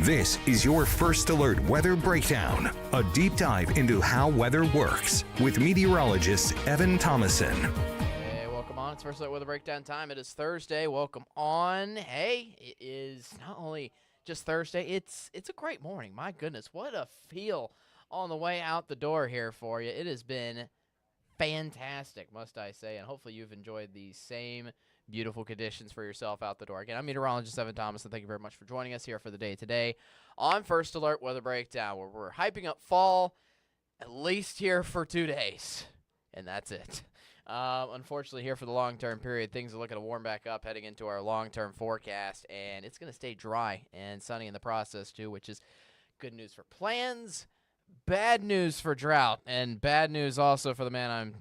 This is your First Alert Weather Breakdown, a deep dive into how weather works with meteorologist Evan Thomason. Hey, welcome on. It's First Alert Weather Breakdown time. It is Thursday. Welcome on. Hey, it is not only just Thursday, it's a great morning. My goodness, what a feel on the way out the door here for you. It has been fantastic, must I say, and hopefully you've enjoyed the same beautiful conditions for yourself out the door. Again, I'm meteorologist Evan Thomason. Thank you very much for joining us here for the day today on First Alert Weather Breakdown, where we're hyping up fall at least here for 2 days, and that's it. Unfortunately, here for the long-term period, things are looking to warm back up heading into our long-term forecast, and it's going to stay dry and sunny in the process too, which is good news for plans, bad news for drought, and bad news also for the man I'm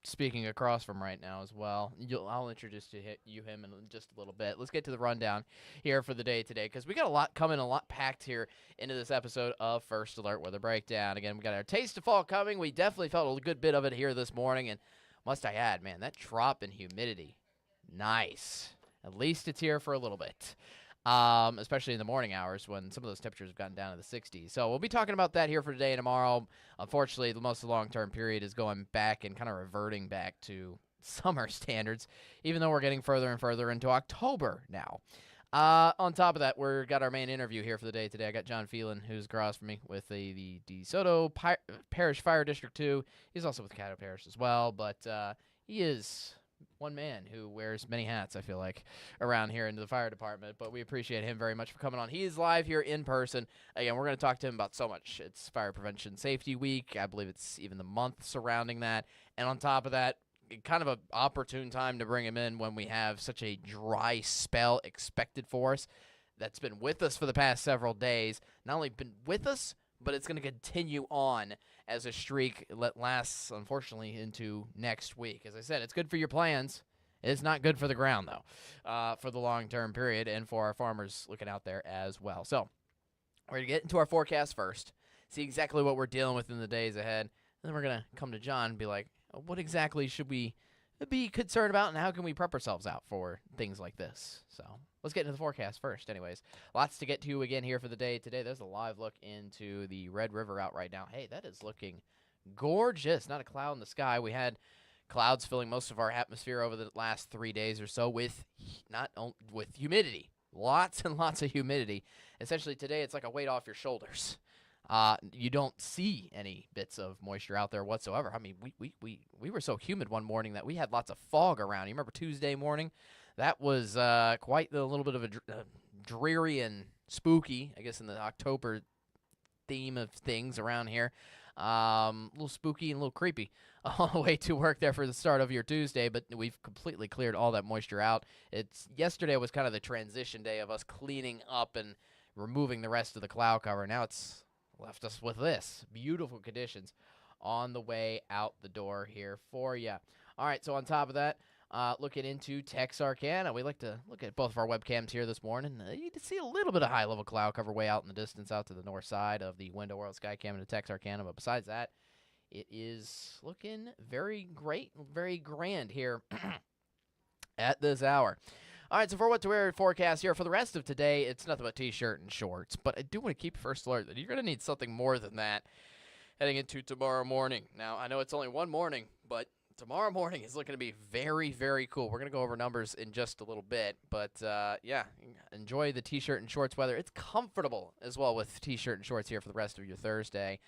speaking across from right now as well. I'll introduce him in just a little bit. Let's get to the rundown here for the day today, because we got a lot coming, a lot packed here into this episode of First Alert Weather Breakdown. Again, we got our taste of fall coming. We definitely felt a good bit of it here this morning, and must I add, man, that drop in humidity, nice. At least it's here for a little bit. Especially in the morning hours when some of those temperatures have gotten down to the 60s. So we'll be talking about that here for today and tomorrow. Unfortunately, most of the long-term period is going back and kind of reverting back to summer standards, even though we're getting further and further into October now. On top of that, we've got our main interview here for the day today. I got John Phelan, who's across from me with the Desoto Parish Fire District 2. He's also with Desoto Parish as well, but he is one man who wears many hats, I feel like, around here into the fire department, but we appreciate him very much for coming on. He is live here in person. Again, we're going to talk to him about so much. It's Fire Prevention Safety Week. I believe it's even the month surrounding that. And on top of that, kind of an opportune time to bring him in when we have such a dry spell expected for us that's been with us for the past several days. Not only been with us, but it's going to continue on as a streak that lasts, unfortunately, into next week. As I said, it's good for your plans. It's not good for the ground, though, for the long-term period and for our farmers looking out there as well. So we're going to get into our forecast first, see exactly what we're dealing with in the days ahead, and then we're going to come to John and be like, what exactly should we be concerned about, and how can we prep ourselves out for things like this? So let's get into the forecast first. Anyways, lots to get to again here for the day today. There's a live look into the Red River out right now. Hey, that is looking gorgeous. Not a cloud in the sky. We had clouds filling most of our atmosphere over the last 3 days or so with humidity. Lots and lots of humidity. Essentially today it's like a weight off your shoulders. You don't see any bits of moisture out there whatsoever. I mean, we were so humid one morning that we had lots of fog around. You remember Tuesday morning? That was quite a little bit of a dreary and spooky, I guess, in the October theme of things around here. A little spooky and a little creepy on the way to work there for the start of your Tuesday, but we've completely cleared all that moisture out. Yesterday was kind of the transition day of us cleaning up and removing the rest of the cloud cover. Now it's left us with this beautiful conditions on the way out the door here for you. All right, so on top of that, looking into Texarkana, we like to look at both of our webcams here this morning. You can see a little bit of high-level cloud cover way out in the distance out to the north side of the Window World Sky Cam into Texarkana, but besides that, it is looking very great, very grand here at this hour. All right, so for what to wear forecast here for the rest of today, it's nothing but T-shirt and shorts. But I do want to keep first alert that you're going to need something more than that heading into tomorrow morning. Now, I know it's only one morning, but tomorrow morning is looking to be very, very cool. We're going to go over numbers in just a little bit. But, yeah, enjoy the T-shirt and shorts weather. It's comfortable as well with T-shirt and shorts here for the rest of your Thursday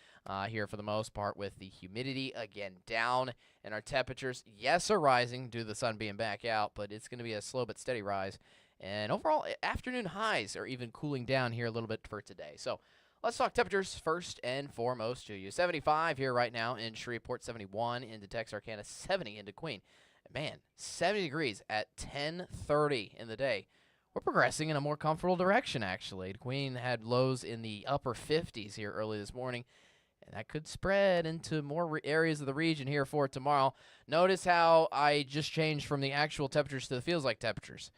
here for the most part, with the humidity, again, down. And our temperatures, yes, are rising due to the sun being back out, but it's going to be a slow but steady rise. And overall, afternoon highs are even cooling down here a little bit for today. So let's talk temperatures first and foremost to you. 75 here right now in Shreveport, 71 into Texarkana, 70 into Queen. Man, 70 degrees at 10:30 in the day. We're progressing in a more comfortable direction, actually. Queen had lows in the upper 50s here early this morning, and that could spread into more areas of the region here for tomorrow. Notice how I just changed from the actual temperatures to the feels-like temperatures.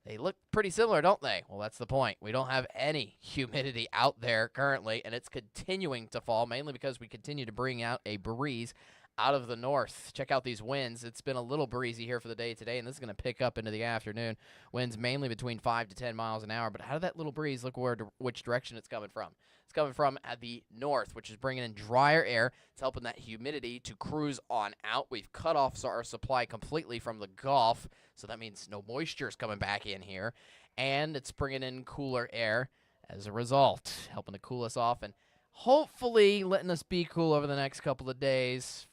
They look pretty similar, don't they? Well, that's the point. We don't have any humidity out there currently, and it's continuing to fall, mainly because we continue to bring out a breeze out of the north. Check out these winds. It's been a little breezy here for the day today, and this is going to pick up into the afternoon. Winds mainly between 5 to 10 miles an hour, but out of that little breeze, look which direction it's coming from. It's coming from at the north, which is bringing in drier air. It's helping that humidity to cruise on out. We've cut off our supply completely from the Gulf, so that means no moisture is coming back in here, and it's bringing in cooler air as a result, helping to cool us off and hopefully letting us be cool over the next couple of days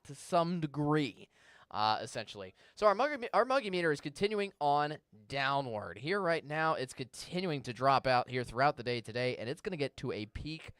to some degree, essentially. So our muggy meter is continuing on downward. Here right now, it's continuing to drop out here throughout the day today, and it's going to get to a peak,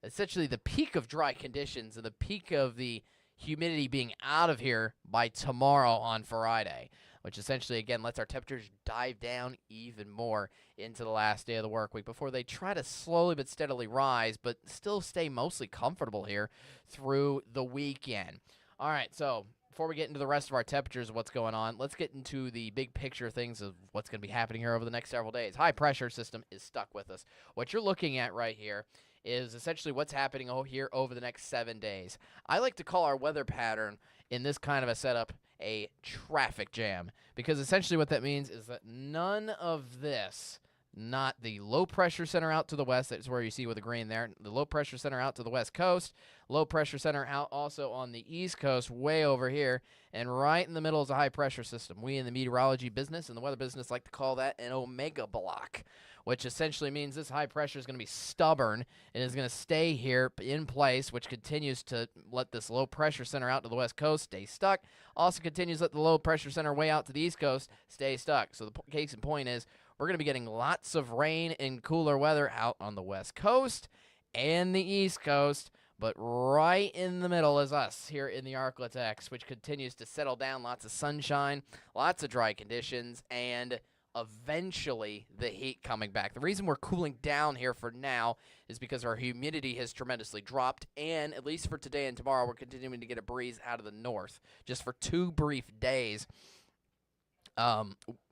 essentially the peak of dry conditions and the peak of the humidity being out of here by tomorrow on Friday, which essentially, again, lets our temperatures dive down even more into the last day of the work week before they try to slowly but steadily rise, but still stay mostly comfortable here through the weekend. All right, so before we get into the rest of our temperatures of what's going on, let's get into the big picture things of what's going to be happening here over the next several days. High pressure system is stuck with us. What you're looking at right here is essentially what's happening here over the next 7 days. I like to call our weather pattern in this kind of a setup a traffic jam, because essentially what that means is that none of this, not the low pressure center out to the west, that's where you see with the green there, the low pressure center out to the west coast, low pressure center out also on the east coast way over here, and right in the middle is a high pressure system. We in the meteorology business and the weather business like to call that an omega block, which essentially means this high pressure is going to be stubborn and is going to stay here in place, which continues to let this low pressure center out to the west coast stay stuck. Also continues to let the low pressure center way out to the east coast stay stuck. So the case in point is we're going to be getting lots of rain and cooler weather out on the west coast and the east coast, but right in the middle is us here in the Arklatex, which continues to settle down. Lots of sunshine, lots of dry conditions, and eventually the heat coming back. The reason we're cooling down here for now is because our humidity has tremendously dropped, and at least for today and tomorrow, we're continuing to get a breeze out of the north just for 2 brief days.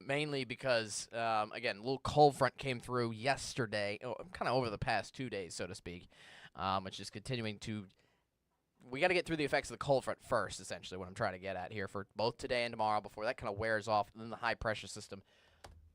Mainly because, again, a little cold front came through yesterday, kind of over the past 2 days, so to speak, which is continuing to. We got to get through the effects of the cold front first, essentially, what I'm trying to get at here for both today and tomorrow before that kind of wears off, and then the high pressure system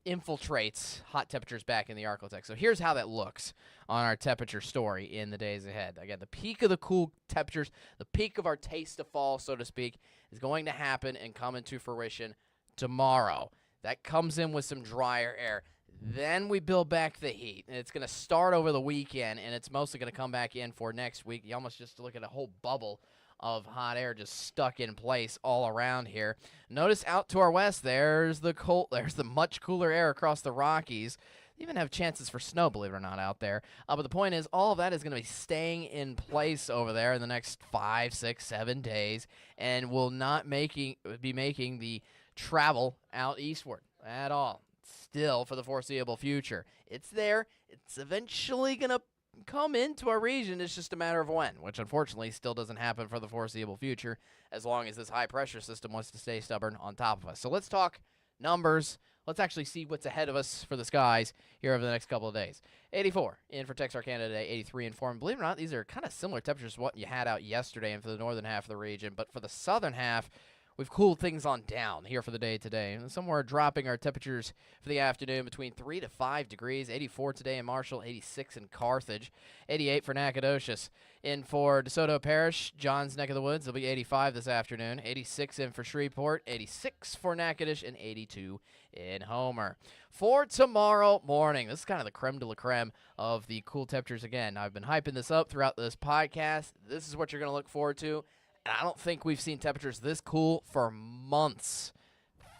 infiltrates hot temperatures back in the Arklatex. So here's how that looks on our temperature story in the days ahead. Again, the peak of the cool temperatures, the peak of our taste of fall, so to speak, is going to happen and come into fruition tomorrow. That comes in with some drier air. Then we build back the heat, and it's going to start over the weekend, and it's mostly going to come back in for next week. You almost just look at a whole bubble of hot air just stuck in place all around here. Notice out to our west, there's the much cooler air across the Rockies. They even have chances for snow, believe it or not, out there. But the point is, all of that is going to be staying in place over there in the next 5, 6, 7 days, and will not be making the travel out eastward at all. Still for the foreseeable future. It's there. It's eventually going to come into our region. It's just a matter of when, which unfortunately still doesn't happen for the foreseeable future as long as this high pressure system wants to stay stubborn on top of us. So let's talk numbers. Let's actually see what's ahead of us for the skies here over the next couple of days. 84 in for Texarkana today, 83 in Foreman. Believe it or not, these are kind of similar temperatures to what you had out yesterday and for the northern half of the region, but for the southern half, we've cooled things on down here for the day today. And somewhere dropping our temperatures for the afternoon between 3 to 5 degrees. 84 today in Marshall, 86 in Carthage, 88 for Nacogdoches. In for Desoto Parish, John's neck of the woods, it'll be 85 this afternoon. 86 in for Shreveport, 86 for Natchitoches, and 82 in Homer. For tomorrow morning, this is kind of the creme de la creme of the cool temperatures again. I've been hyping this up throughout this podcast. This is what you're going to look forward to. And I don't think we've seen temperatures this cool for months.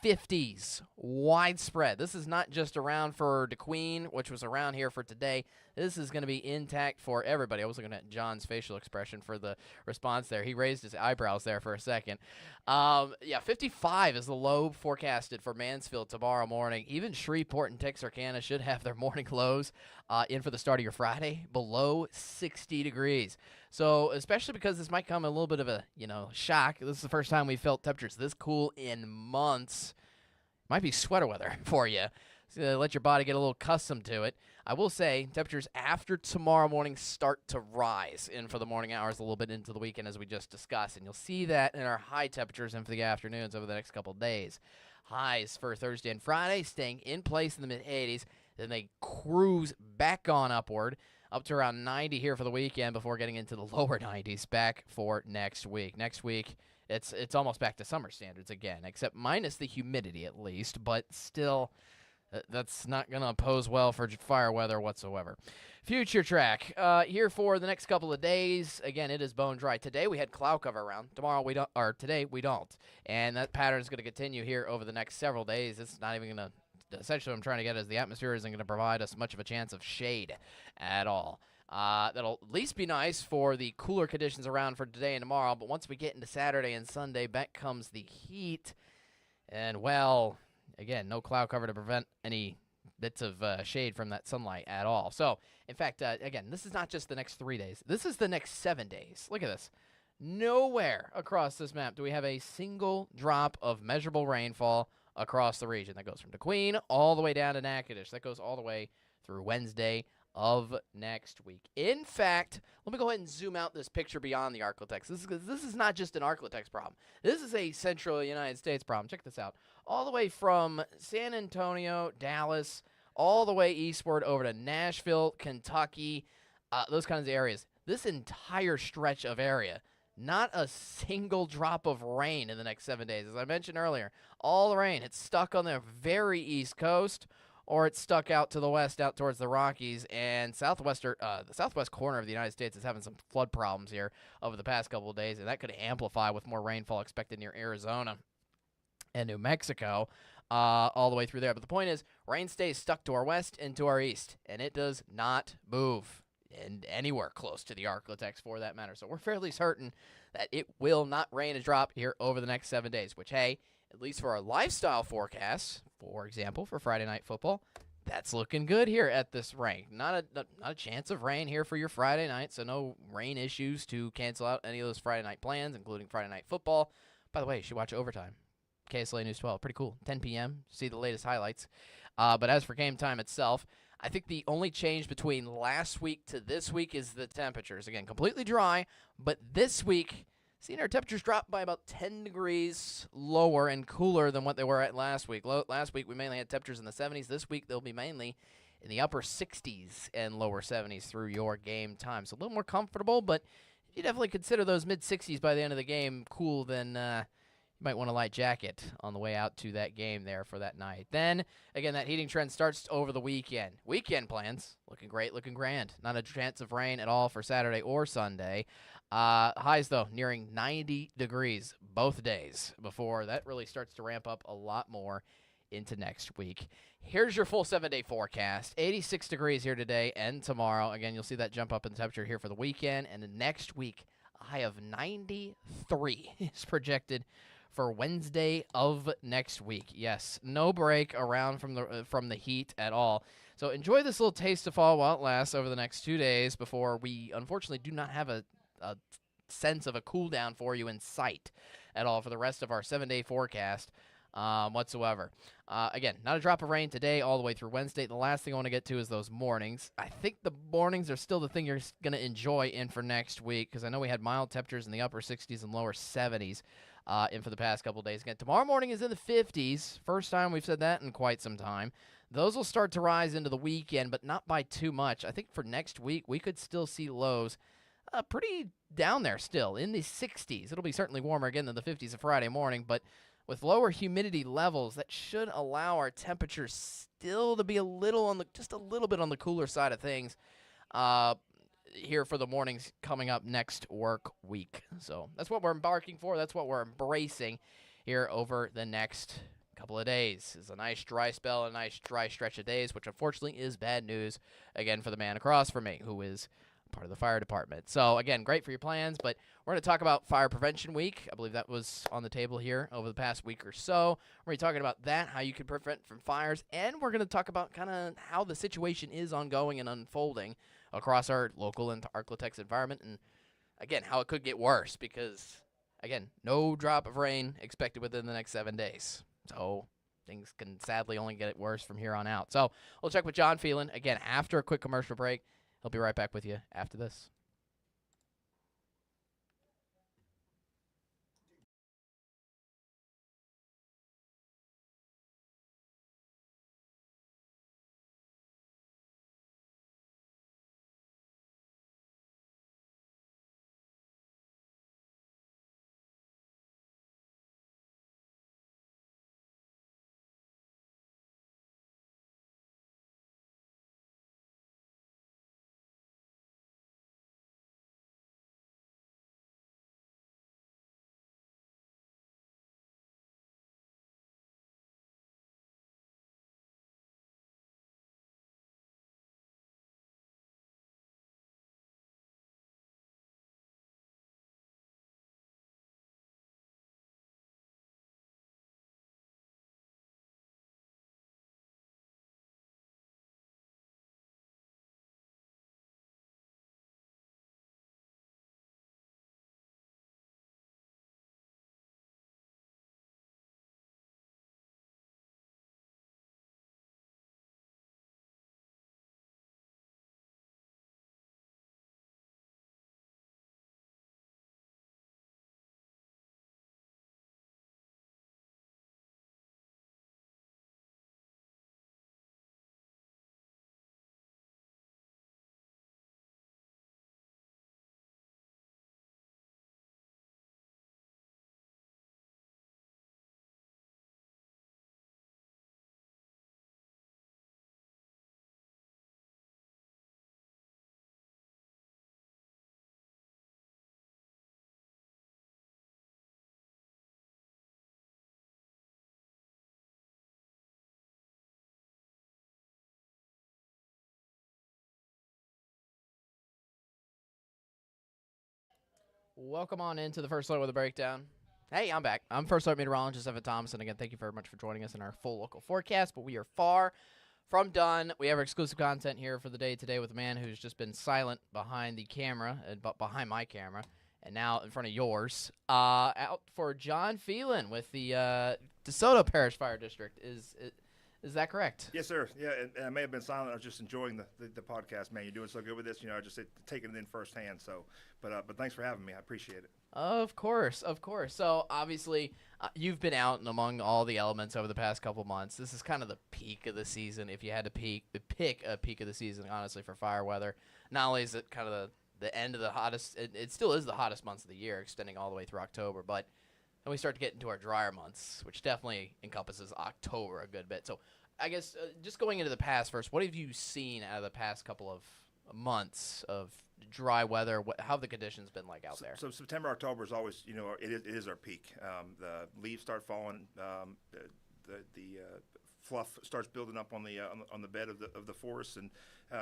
50s, widespread. This is not just around for DeQueen, which was around here for today. This is going to be intact for everybody. I was looking at John's facial expression for the response there. He raised his eyebrows there for a second. 55 is the low forecasted for Mansfield tomorrow morning. Even Shreveport and Texarkana should have their morning lows in for the start of your Friday below 60 degrees. So especially because this might come a little bit of a, shock. This is the first time we felt temperatures this cool in months. Might be sweater weather for you. let your body get a little accustomed to it. I will say temperatures after tomorrow morning start to rise in for the morning hours a little bit into the weekend, as we just discussed. And you'll see that in our high temperatures and for the afternoons over the next couple of days. Highs for Thursday and Friday staying in place in the mid-80s. Then they cruise back on upward up to around 90 here for the weekend before getting into the lower 90s back for next week. Next week, it's almost back to summer standards again, except minus the humidity at least, but still, that's not going to pose well for fire weather whatsoever. Future track here for the next couple of days. Again, it is bone dry. Today we had cloud cover around. Tomorrow we don't, or today we don't, and that pattern is going to continue here over the next several days. It's not even going to. Essentially, what I'm trying to get is the atmosphere isn't going to provide us much of a chance of shade at all. That'll at least be nice for the cooler conditions around for today and tomorrow, but once we get into Saturday and Sunday, back comes the heat. And, well, again, no cloud cover to prevent any bits of shade from that sunlight at all. So, in fact, again, this is not just the next 3 days. This is the next 7 days. Look at this. Nowhere across this map do we have a single drop of measurable rainfall across the region. That goes from DeQueen all the way down to Natchitoches. That goes all the way through Wednesday of next week. In fact, let me go ahead and zoom out this picture beyond the Arklatex. This is not just an Arklatex problem. This is a central United States problem. Check this out. All the way from San Antonio, Dallas, all the way eastward over to Nashville, Kentucky, those kinds of areas. This entire stretch of area, not a single drop of rain in the next 7 days. As I mentioned earlier, all the rain, it's stuck on the very east coast, or it's stuck out to the west, out towards the Rockies, and the southwest corner of the United States is having some flood problems here over the past couple of days, and that could amplify with more rainfall expected near Arizona and New Mexico, all the way through there. But the point is, rain stays stuck to our west and to our east, and it does not move and anywhere close to the Arklatex for that matter. So we're fairly certain that it will not rain a drop here over the next 7 days, which, hey, at least for our lifestyle forecasts, for example, for Friday Night Football, that's looking good here at this rank. Not a chance of rain here for your Friday night, so no rain issues to cancel out any of those Friday night plans, including Friday Night Football. By the way, you should watch Overtime. KSLA News 12. Pretty cool. 10 p.m. See the latest highlights. But as for game time itself, I think the only change between last week to this week is the temperatures. Again, completely dry, but this week, seeing our temperatures drop by about 10 degrees lower and cooler than what they were at last week. Last week, we mainly had temperatures in the 70s. This week, they'll be mainly in the upper 60s and lower 70s through your game time. So a little more comfortable, but if you definitely consider those mid-60s by the end of the game cool, then you might want a light jacket on the way out to that game there for that night. Then, again, that heating trend starts over the weekend. Weekend plans, looking great, looking grand. Not a chance of rain at all for Saturday or Sunday. Highs, though, nearing 90 degrees both days before that really starts to ramp up a lot more into next week. Here's your full 7-day forecast. 86 degrees here today and tomorrow. Again, you'll see that jump up in temperature here for the weekend. And the next week, a high of 93 is projected for Wednesday of next week. Yes, no break around from the heat at all. So enjoy this little taste of fall while it lasts over the next 2 days before we unfortunately do not have a sense of a cool down for you in sight at all for the rest of our 7-day forecast whatsoever. Again, not a drop of rain today all the way through Wednesday. The last thing I want to get to is those mornings. I think the mornings are still the thing you're going to enjoy in for next week, because I know we had mild temperatures in the upper 60s and lower 70s in for the past couple of days. Again, tomorrow morning is in the 50s. First time we've said that in quite some time. Those will start to rise into the weekend, but not by too much. I think for next week, we could still see lows pretty down there still, in the 60s. It'll be certainly warmer again than the 50s of Friday morning, but with lower humidity levels, that should allow our temperatures still to be just a little bit on the cooler side of things here for the mornings coming up next work week. So that's what we're embarking for. That's what we're embracing here over the next couple of days. It's a nice dry spell, a nice dry stretch of days, which unfortunately is bad news, again, for the man across from me, who is part of the fire department. So, again, great for your plans, but we're going to talk about Fire Prevention Week. I believe that was on the table here over the past week or so. We're going to be talking about that, how you can prevent from fires, and we're going to talk about kind of how the situation is ongoing and unfolding across our local and Arklatex environment, and, again, how it could get worse because, again, no drop of rain expected within the next 7 days. So things can sadly only get worse from here on out. So we'll check with John Phelan again after a quick commercial break. He'll be right back with you after this. Welcome on into the First Alert with a Breakdown. Hey, I'm back. I'm First Alert Meteorologist Evan Thompson. Again, thank you very much for joining us in our full local forecast, but we are far from done. We have exclusive content here for the day today with a man who's just been silent behind the camera, behind my camera, and now in front of yours. Out for John Phelan with the Desoto Parish Fire District. Is that correct? Yes, sir. Yeah, and I may have been silent. I was just enjoying the podcast, man. You're doing so good with this. I just taking it in firsthand. So, but thanks for having me. I appreciate it. Of course, of course. So obviously, you've been out and among all the elements over the past couple months. This is kind of the peak of the season. If you had to pick a peak of the season, honestly, for fire weather, not only is it kind of the end of the hottest, it still is the hottest months of the year, extending all the way through October. But then we start to get into our drier months, which definitely encompasses October a good bit. So I guess just going into the past first, what have you seen out of the past couple of months of dry weather? How have the conditions been like out there? So September, October is always, it is our peak. The leaves start falling. The fluff starts building up on the bed of the forest, and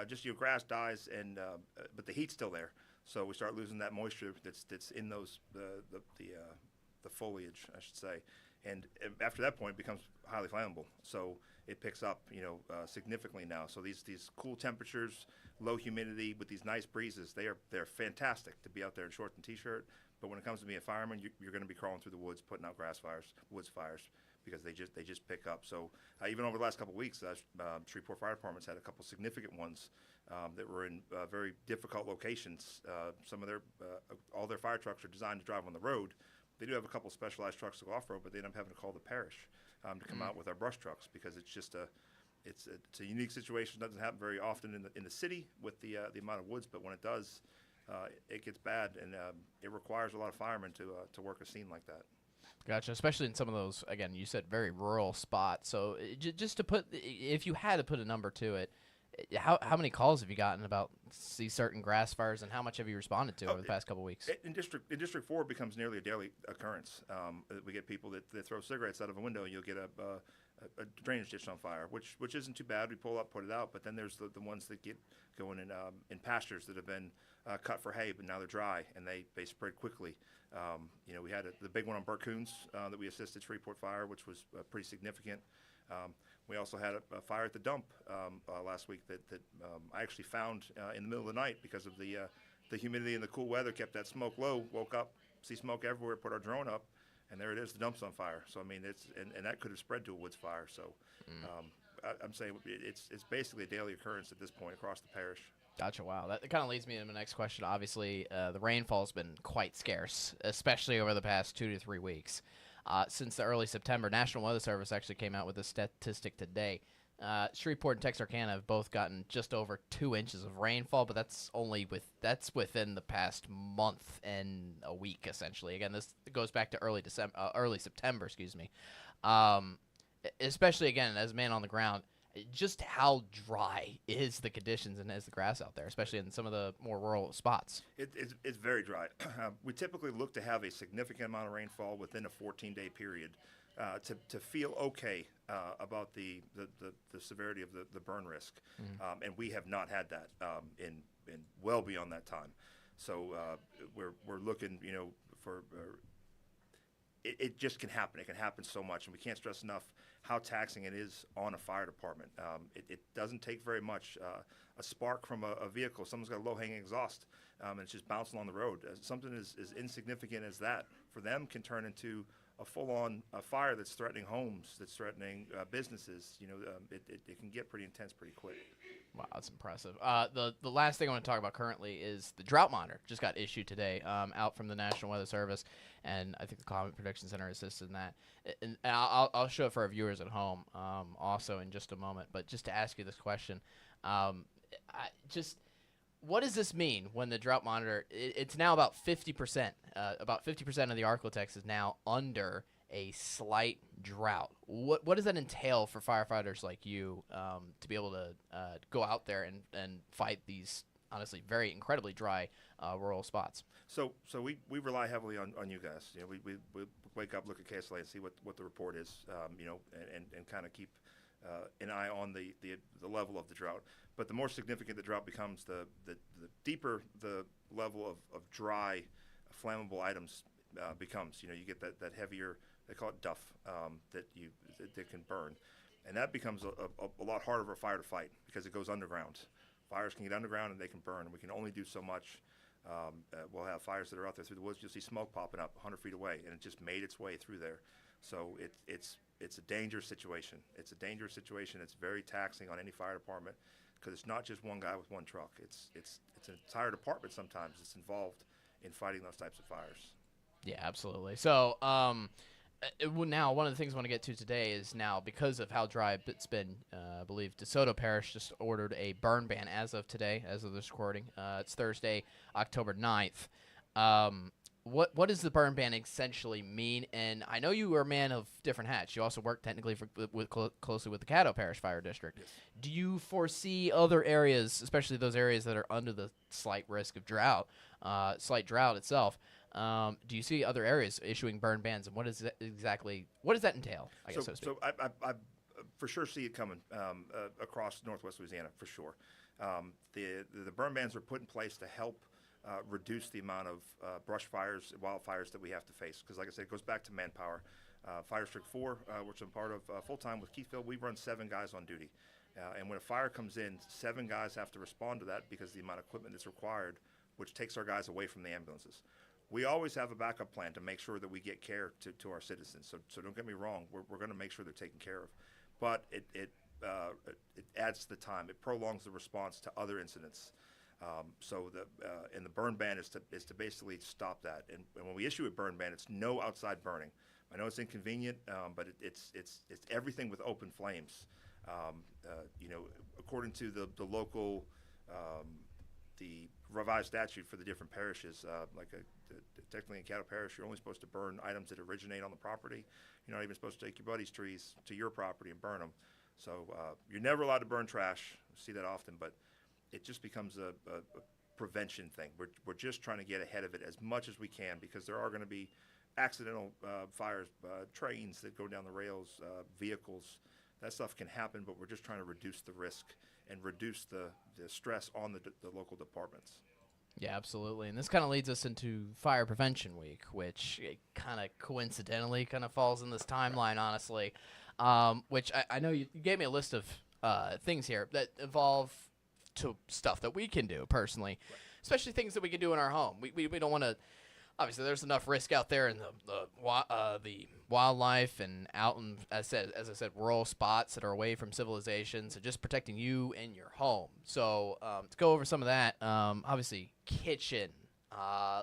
just grass dies, and but the heat's still there. So we start losing that moisture that's in those the foliage, I should say, and after that point, it becomes highly flammable. So it picks up, significantly now. So these cool temperatures, low humidity with these nice breezes, they're fantastic to be out there in shorts and t-shirt. But when it comes to being a fireman, you're going to be crawling through the woods, putting out woods fires, because they just pick up. So even over the last couple of weeks, Shreveport Fire Department's had a couple significant ones that were in very difficult locations. Some of all their fire trucks are designed to drive on the road. They do have a couple specialized trucks to go off-road, but they end up having to call the parish to come out with our brush trucks, because it's just it's a unique situation. It doesn't happen very often in the city with the amount of woods, but when it does, it gets bad, and it requires a lot of firemen to work a scene like that. Gotcha, especially in some of those, again, you said very rural spots. So just to if you had to put a number to it, how many calls have you gotten about these certain grass fires, and how much have you responded to over the past couple of weeks? In District 4, it becomes nearly a daily occurrence. We get people that throw cigarettes out of a window, and you'll get a drainage ditch on fire, which isn't too bad. We pull up, put it out, but then there's the ones that get going in pastures that have been cut for hay, but now they're dry, and they spread quickly. We had the big one on Burcoons that we assisted Shreveport Fire, which was pretty significant. We also had a fire at the dump last week that I actually found in the middle of the night, because of the humidity and the cool weather kept that smoke low. Woke up, see smoke everywhere, put our drone up, and there it is, the dump's on fire. So I mean, and that could have spread to a woods fire. So I'm saying it's basically a daily occurrence at this point across the parish. Gotcha. Wow. That kind of leads me to my next question. Obviously, the rainfall's been quite scarce, especially over the past 2 to 3 weeks. Since the early September, National Weather Service actually came out with a statistic today. Shreveport and Texarkana have both gotten just over 2 inches of rainfall, but that's within the past month and a week, essentially. Again, this goes back to early September, excuse me. Especially, again, as a man on the ground, just how dry is the conditions and is the grass out there, especially in some of the more rural spots? It's very dry. We typically look to have a significant amount of rainfall within a 14-day period to feel okay about the severity of the burn risk, and we have not had that in well beyond that time. So we're looking, for. It just can happen. It can happen so much, and we can't stress enough how taxing it is on a fire department. It doesn't take very much. A spark from a vehicle, someone's got a low-hanging exhaust, and it's just bouncing on the road. Something as insignificant as that for them can turn into a full-on fire that's threatening homes, that's threatening businesses. It can get pretty intense pretty quick. Wow, that's impressive. The last thing I want to talk about currently is the drought monitor. Just got issued today, out from the National Weather Service, and I think the Climate Prediction Center assisted in that. And I'll show it for our viewers at home also in just a moment. But just to ask you this question, what does this mean when the drought monitor? It's now about 50%. About 50% of the Arklatex is now under a slight drought. What does that entail for firefighters like you to be able to go out there and fight these honestly very incredibly dry rural spots? So we rely heavily on you guys. We wake up, look at KSLA, and see what the report is. And kind of keep an eye on the level of the drought. But the more significant the drought becomes, the deeper the level of dry, flammable items becomes. You get that heavier, they call it duff, that can burn. And that becomes a lot harder for a fire to fight because it goes underground. Fires can get underground and they can burn, and we can only do so much. We'll have fires that are out there through the woods. You'll see smoke popping up 100 feet away, and it just made its way through there. So it's a dangerous situation. It's a dangerous situation. It's very taxing on any fire department because it's not just one guy with one truck. It's an entire department sometimes that's involved in fighting those types of fires. Yeah, absolutely. So now one of the things I want to get to today is now because of how dry it's been, I believe Desoto Parish just ordered a burn ban as of today, as of this recording. It's Thursday, October 9th. What does the burn ban essentially mean? And I know you are a man of different hats. You also work technically closely with the Desoto Parish Fire District. Yes. Do you foresee other areas, especially those areas that are under the slight risk of drought, slight drought itself? Do you see other areas issuing burn bans, and what does that entail? I guess so to speak. So I for sure see it coming across Northwest Louisiana for sure. The burn bans are put in place to help reduce the amount of brush fires, wildfires that we have to face. Because like I said, it goes back to manpower. Fire District 4, which I'm part of full-time with Keithville, we run 7 guys on duty. And when a fire comes in, 7 guys have to respond to that because of the amount of equipment that's required, which takes our guys away from the ambulances. We always have a backup plan to make sure that we get care to our citizens. So don't get me wrong, we're going to make sure they're taken care of. But it adds to the time. It prolongs the response to other incidents. So the burn ban is to basically stop that. And when we issue a burn ban, it's no outside burning. I know it's inconvenient, but it's everything with open flames. According to the local the revised statute for the different parishes, technically in Desoto Parish, you're only supposed to burn items that originate on the property. You're not even supposed to take your buddy's trees to your property and burn them. So you're never allowed to burn trash. I see that often, but it just becomes a prevention thing. We're just trying to get ahead of it as much as we can because there are going to be accidental fires, trains that go down the rails, vehicles. That stuff can happen, but we're just trying to reduce the risk and reduce the stress on the local departments. Yeah, absolutely. And this kind of leads us into Fire Prevention Week, which kind of coincidentally kind of falls in this timeline, honestly, which I know you gave me a list of things here that involve to stuff that we can do personally, especially things that we can do in our home. We don't want to – obviously, there's enough risk out there in the the wildlife and out in, as I said, rural spots that are away from civilization. So just protecting you and your home. So to go over some of that, obviously kitchen,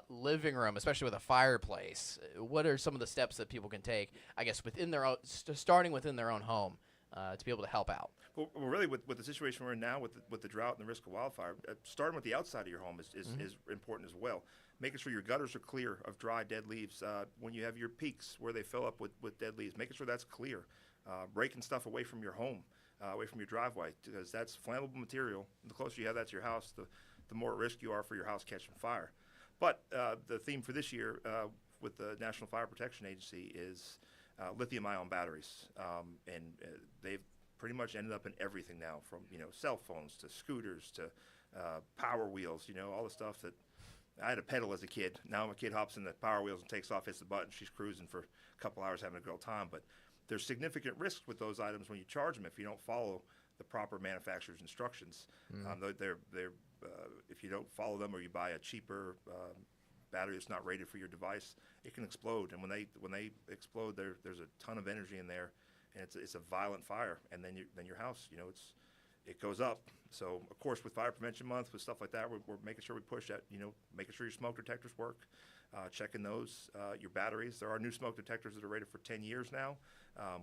living room, especially with a fireplace. What are some of the steps that people can take, I guess, within their own, starting within their own home, to be able to help out? Well, really, with the situation we're in now, with the drought and the risk of wildfire, starting with the outside of your home is important as well. Making sure your gutters are clear of dry, dead leaves. When you have your peaks where they fill up with dead leaves, making sure that's clear. Breaking stuff away from your home, away from your driveway, because that's flammable material. The closer you have that to your house, the more at risk you are for your house catching fire. But the theme for this year with the National Fire Protection Agency is lithium-ion batteries, and they've pretty much ended up in everything now, from cell phones to scooters to power wheels. All the stuff that I had to pedal as a kid. Now my kid hops in the power wheels and takes off, hits the button, she's cruising for a couple hours having a good old time. But there's significant risks with those items when you charge them if you don't follow the proper manufacturer's instructions. If you don't follow them, or you buy a cheaper battery that's not rated for your device, it can explode. And when they explode, there's a ton of energy in there, and it's a violent fire. And then your house, it goes up. So of course, with Fire Prevention Month, with stuff like that, we're making sure we push that. Making sure your smoke detectors work, checking those, your batteries. There are new smoke detectors that are rated for 10 years now,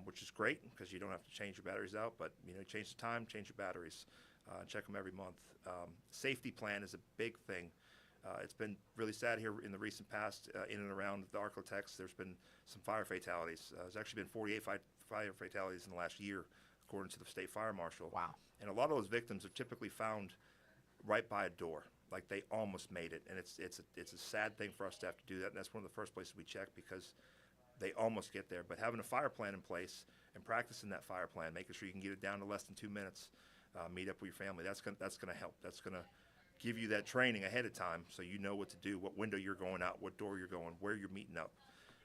which is great because you don't have to change your batteries out. But change the time, change your batteries, check them every month. Safety plan is a big thing. It's been really sad here in the recent past, in and around the Arklatex. There's been some fire fatalities. There's actually been 48 fire fatalities in the last year, according to the state fire marshal. Wow. And a lot of those victims are typically found right by a door, like they almost made it. And it's a sad thing for us to have to do that. And that's one of the first places we check, because they almost get there. But having a fire plan in place and practicing that fire plan, making sure you can get it down to less than 2 minutes, meet up with your family, that's gonna help. That's gonna give you that training ahead of time, so you know what to do, what window you're going out, what door you're going, where you're meeting up.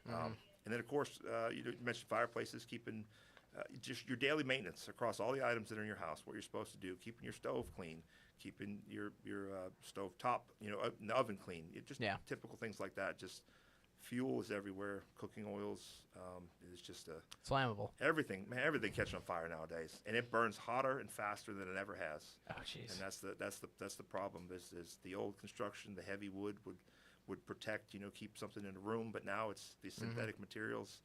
And then of course, you mentioned fireplaces, keeping just your daily maintenance across all the items that are in your house, what you're supposed to do, keeping your stove clean, keeping your stove top, and the oven clean. Typical things like that. Just fuel is everywhere. Cooking oils is just it's flammable. Everything catching on fire nowadays, and it burns hotter and faster than it ever has. Oh, jeez. And that's the problem. Is the old construction, the heavy wood would protect, keep something in a room, but now it's these synthetic materials.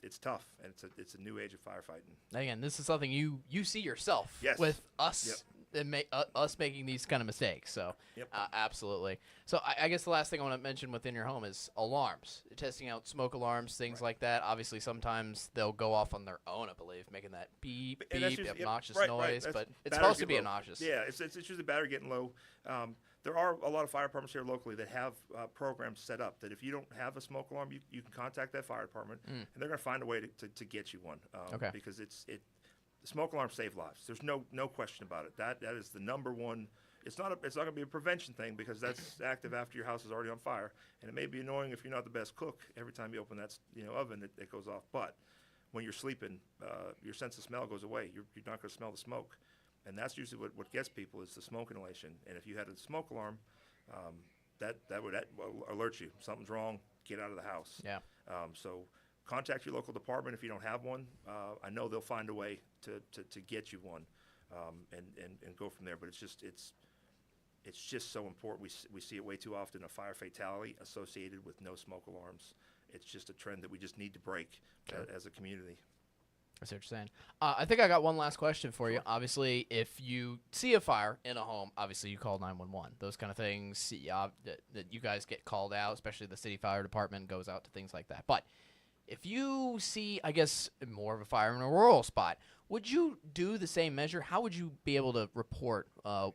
It's tough, and it's a new age of firefighting. Again, this is something you see yourself with us, and us making these kind of mistakes. So, absolutely. So, I guess the last thing I want to mention within your home is alarms. Testing out smoke alarms, things like that. Obviously, sometimes they'll go off on their own, I believe, making that beep, obnoxious noise. But it's supposed to be obnoxious. Yeah, it's usually battery getting low. There are a lot of fire departments here locally that have programs set up that if you don't have a smoke alarm, you can contact that fire department, and they're going to find a way to get you one. Because the smoke alarms save lives. There's no question about it. That is the number one. It's not going to be a prevention thing, because that's active after your house is already on fire, and it may be annoying if you're not the best cook. Every time you open that oven, it goes off. But when you're sleeping, your sense of smell goes away. You're not going to smell the smoke. And that's usually what gets people, is the smoke inhalation. And if you had a smoke alarm, that would alert you. Something's wrong, get out of the house. Yeah. So contact your local department if you don't have one. I know they'll find a way to get you one, and go from there. But it's just so important. We see it way too often, a fire fatality associated with no smoke alarms. It's just a trend that we just need to break as a community. I see what you're saying. I think I got one last question for you. Obviously, if you see a fire in a home, obviously you call 911. Those kind of things, that you guys get called out, especially the city fire department goes out to things like that. But if you see, I guess, more of a fire in a rural spot, would you do the same measure? How would you be able to report,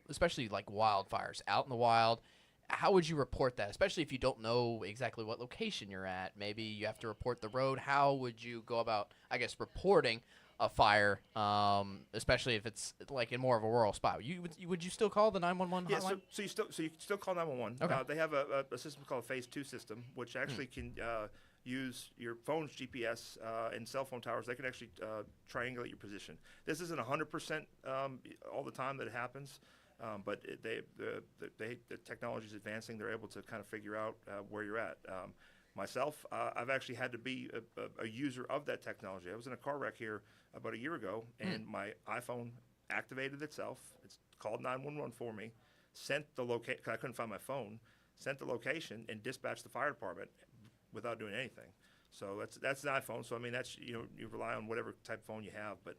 especially like wildfires out in the wild? How would you report that, especially if you don't know exactly what location you're at? Maybe you have to report the road. How would you go about, I guess, reporting a fire, especially if it's like in more of a rural spot? Would you still call the 911 hotline? Yeah, so you still call 911. Okay. They have a system called a Phase 2 system, which actually can use your phone's GPS and cell phone towers. They can actually triangulate your position. This isn't 100% all the time that it happens. But the technology is advancing. They're able to kind of figure out where you're at. Myself, I've actually had to be a user of that technology. I was in a car wreck here about a year ago, and my iPhone activated itself. It's called 911 for me, sent the location, because I couldn't find my phone, sent the location, and dispatched the fire department without doing anything. So that's an iPhone. So I mean, that's, you rely on whatever type of phone you have, but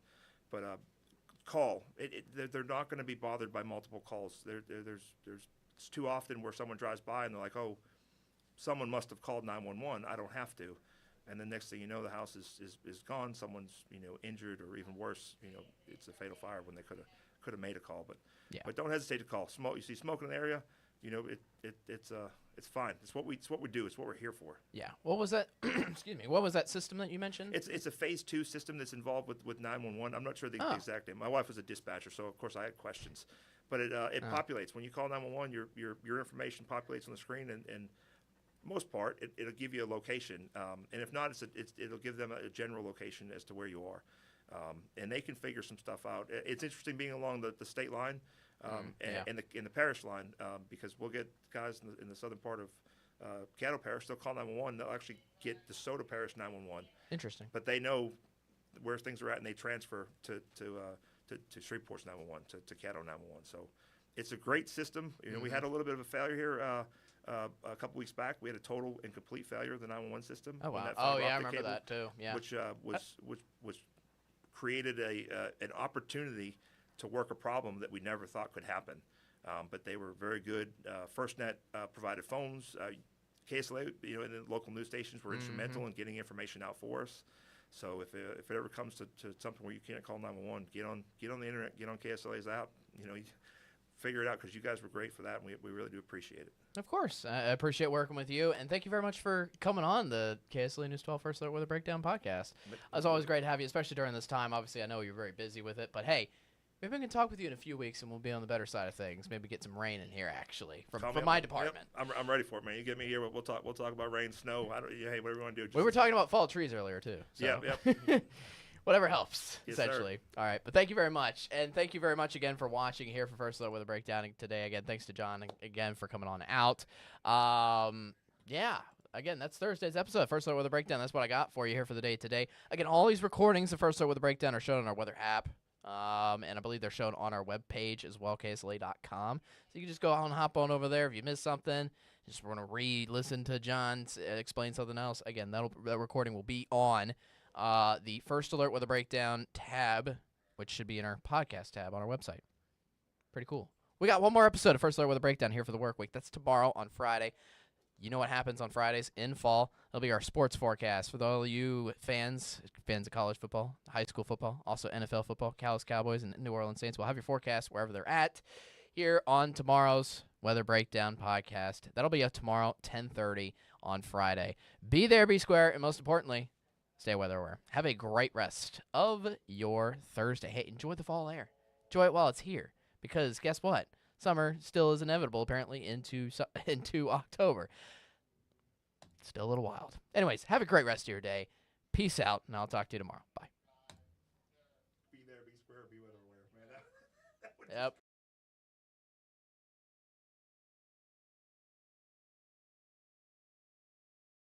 call. They're not going to be bothered by multiple calls. It's too often where someone drives by and they're like, oh, someone must have called 911. I don't have to. And the next thing you know, the house is gone. Someone's injured, or even worse, it's a fatal fire when they could have made a call. But don't hesitate to call. Smoke. You see smoke in an area, it's fine. It's what we do. It's what we're here for. Yeah. What was that? Excuse me. What was that system that you mentioned? It's a phase 2 system that's involved with 911. I'm not sure the exact name. My wife was a dispatcher, so of course I had questions. But it populates when you call 911. Your information populates on the screen, and most part it'll give you a location. And if not, it'll give them a general location as to where you are. And they can figure some stuff out. It's interesting being along the state line. And the parish line, because we'll get guys in the southern part of Caddo Parish, they'll call 911. They'll actually get Desoto Parish 911. Interesting. But they know where things are at, and they transfer to Shreveport's 911, to Caddo 911. So it's a great system. We had a little bit of a failure here a couple weeks back. We had a total and complete failure of the 911 system. Oh wow! I remember cable, that too. Yeah. Which created an opportunity to work a problem that we never thought could happen. But they were very good. FirstNet provided phones. KSLA, and the local news stations were instrumental in getting information out for us. So if it ever comes to something where you can't call 911, get on the internet, get on KSLA's app, figure it out, because you guys were great for that, and we really do appreciate it. Of course. I appreciate working with you, and thank you very much for coming on the KSLA News 12 First Alert Weather Breakdown podcast. It's always great to have you, especially during this time. Obviously, I know you're very busy with it, but hey, maybe I can talk with you in a few weeks, and we'll be on the better side of things. Maybe get some rain in here, actually, from my department. Yep, I'm ready for it, man. You get me here, we'll talk about rain, snow. Hey, whatever you want to do. We were talking about fall trees earlier, too. So. Yeah. Whatever helps, yes, essentially. Sir. All right, but thank you very much, and thank you very much again for watching here for First Alert Weather Breakdown today. Again, thanks to John again for coming on out. Yeah. Again, that's Thursday's episode of First Alert Weather Breakdown. That's what I got for you here for the day today. Again, all these recordings of First Alert Weather Breakdown are shown on our weather app. And I believe they're shown on our webpage as well, KSLA.com. So you can just go out and hop on over there if you missed something. Just want to re-listen to John explain something else. Again, that recording will be on the First Alert Weather Breakdown tab, which should be in our podcast tab on our website. Pretty cool. We got one more episode of First Alert Weather Breakdown here for the work week. That's tomorrow on Friday. You know what happens on Fridays in fall. It'll be our sports forecast for all of you fans of college football, high school football, also NFL football, Dallas Cowboys, and New Orleans Saints. We'll have your forecast wherever they're at here on tomorrow's Weather Breakdown podcast. That'll be up tomorrow, 10:30 on Friday. Be there, be square, and most importantly, stay weather aware. Have a great rest of your Thursday. Hey, enjoy the fall air. Enjoy it while it's here, because guess what? Summer still is inevitable, apparently, into October. Still a little wild. Anyways, have a great rest of your day. Peace out, and I'll talk to you tomorrow. Bye. Be there, be square, be weather aware, man. Yep.